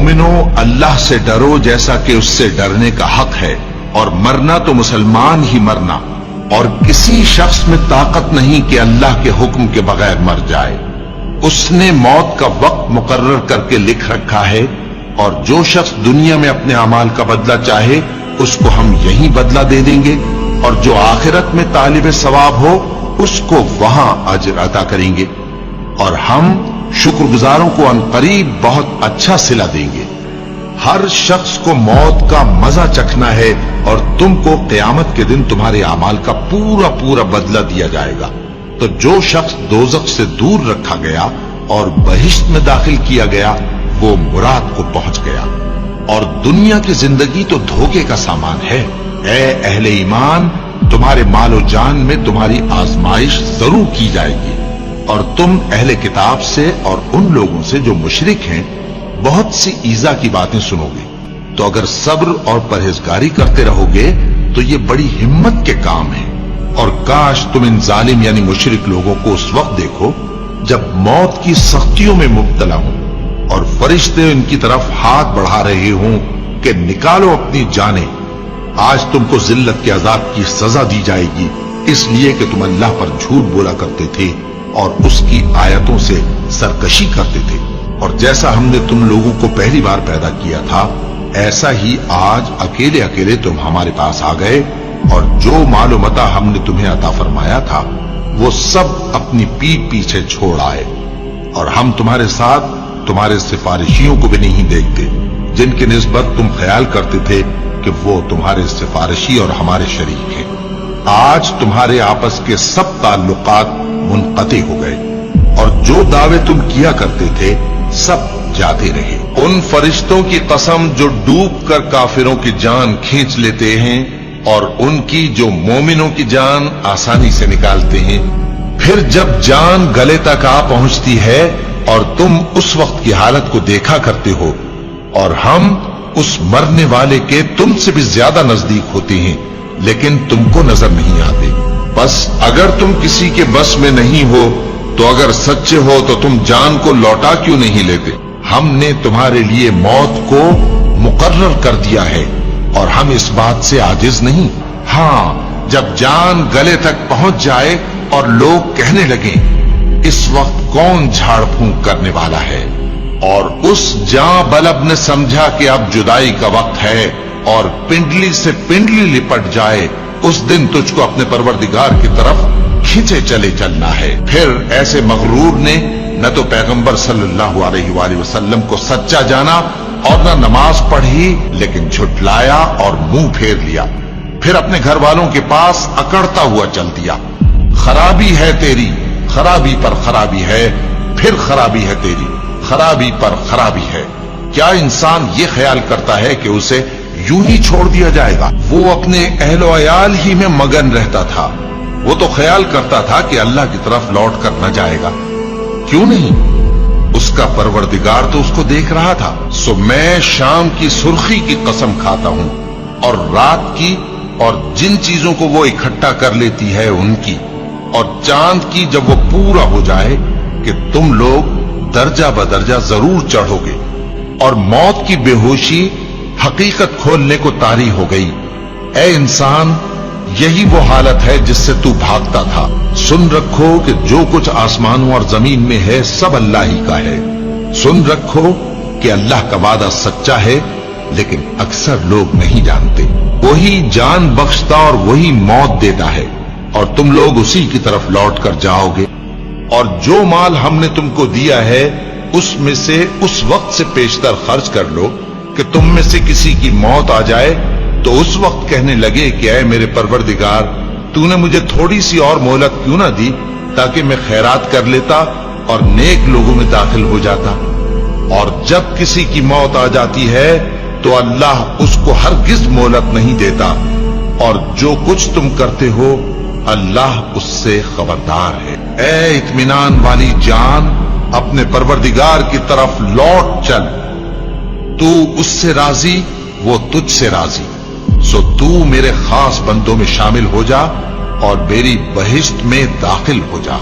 मोमिनो अल्लाह से डरो जैसा कि उससे डरने का हक है, और मरना तो मुसलमान ही मरना, और किसी शख्स में ताकत नहीं कि अल्लाह के हुक्म के बगैर मर जाए। उसने मौत का वक्त मुकर्रर करके लिख रखा है, और जो शख्स दुनिया में अपने अमाल का बदला चाहे उसको हम यही बदला दे देंगे, और जो आखिरत में तालिब सवाब हो उसको वहां अजर अता करेंगे, और हम शुक्रगुजारों को अनकरीब बहुत अच्छा सिला देंगे। हर शख्स को मौत का मजा चखना है, और तुमको क़यामत के दिन तुम्हारे अमाल का पूरा पूरा बदला दिया जाएगा। तो जो शख्स दोज़ख से दूर रखा गया और बहिश्त में दाखिल किया गया, वो मुराद को पहुंच गया। और दुनिया की जिंदगी तो धोखे का सामान है। ए अहले ईमान, तुम्हारे मालो जान में तुम्हारी आजमाइश जरूर की जाएगी, और तुम अहले किताब से और उन लोगों से जो मुशरिक हैं बहुत सी ईजा की बातें सुनोगे। तो अगर सब्र और परहेजगारी करते रहोगे तो ये बड़ी हिम्मत के काम है। और काश तुम इन जालिम यानी मुशरिक लोगों को उस वक्त देखो जब मौत की सख्तियों में मुब्तला हो और फरिश्ते इनकी तरफ हाथ बढ़ा रहे हों कि निकालो अपनी जानें, आज तुमको जिल्लत के अजाब की सजा दी जाएगी, इसलिए कि तुम अल्लाह पर झूठ बोला करते थे और उसकी आयतों से सरकशी करते थे। और जैसा हमने तुम लोगों को पहली बार पैदा किया था, ऐसा ही आज अकेले अकेले तुम हमारे पास आ गए, और जो मालो मता हमने तुम्हें अता फरमाया था वो सब अपनी पीठ पीछे छोड़ आए। और हम तुम्हारे साथ तुम्हारे सिफारिशियों को भी नहीं देखते, जिनकी निस्बत तुम ख्याल करते थे कि वो तुम्हारे सिफारिशी और हमारे शरीक हैं। आज तुम्हारे आपस के सब ताल्लुकात मुनक़ती हो गए, और जो दावे तुम किया करते थे सब जाते रहे। उन फरिश्तों की कसम जो डूब कर काफिरों की जान खींच लेते हैं, और उनकी जो मोमिनों की जान आसानी से निकालते हैं। फिर जब जान गले तक आ पहुंचती है और तुम उस वक्त की हालत को देखा करते हो, और हम उस मरने वाले के तुमसे भी ज्यादा नजदीक होते हैं, लेकिन तुमको नजर नहीं आते। बस अगर तुम किसी के बस में नहीं हो तो अगर सच्चे हो तो तुम जान को लौटा क्यों नहीं लेते? हमने तुम्हारे लिए मौत को मुकर्रर कर दिया है, और हम इस बात से आजिज नहीं। हाँ, जब जान गले तक पहुंच जाए और लोग कहने लगे इस वक्त कौन झाड़ फूंक करने वाला है, और उस जां बलब ने समझा कि अब जुदाई का वक्त है और पिंडली से पिंडली लिपट जाए, उस दिन तुझको अपने परवरदिगार की तरफ खींचे चले चलना है। फिर ऐसे मगरूर ने न तो पैगंबर सल्लल्लाहु अलैहि वसल्लम को सच्चा जाना और न नमाज पढ़ी, लेकिन झुठलाया और मुंह फेर लिया। फिर अपने घर वालों के पास अकड़ता हुआ चल दिया। खराबी है तेरी, खराबी पर खराबी है, फिर खराबी है तेरी, खराबी पर खराबी है। क्या इंसान ये ख्याल करता है कि उसे यूं ही छोड़ दिया जाएगा? वो अपने अहलो अयाल ही में मगन रहता था। वो तो ख्याल करता था कि अल्लाह की तरफ लौट कर न जाएगा। क्यों नहीं? उसका परवरदिगार तो उसको देख रहा था। सो मैं शाम की सुर्खी की कसम खाता हूं, और रात की, और जिन चीजों को वो इकट्ठा कर लेती है उनकी, और चांद की जब वो पूरा हो जाए कि तुम लोग दर्जा बदर्जा जरूर चढ़ोगे। और मौत की बेहोशी हकीकत खोलने को तारी हो गई। ए इंसान, यही वो हालत है जिससे तू भागता था। सुन रखो कि जो कुछ आसमानों और जमीन में है सब अल्लाह ही का है। सुन रखो कि अल्लाह का वादा सच्चा है, लेकिन अक्सर लोग नहीं जानते। वही जान बख्शता और वही मौत देता है, और तुम लोग उसी की तरफ लौट कर जाओगे। और जो माल हमने तुमको दिया है उसमें से उस वक्त से पेशतर खर्च कर लो कि तुम में से किसी की मौत आ जाए तो उस वक्त कहने लगे कि ऐ मेरे परवरदिगार, तूने मुझे थोड़ी सी और मोहलत क्यों ना दी ताकि मैं खैरात कर लेता और नेक लोगों में दाखिल हो जाता। और जब किसी की मौत आ जाती है तो अल्लाह उसको हरगिज मोहलत नहीं देता, और जो कुछ तुम करते हो अल्लाह उससे खबरदार है। ए इत्मीनान वाली जान, अपने परवरदिगार की तरफ लौट चल। तू उससे राजी, वो तुझसे राजी। सो तू मेरे खास बंदों में शामिल हो जा और मेरी बहिश्त में दाखिल हो जा।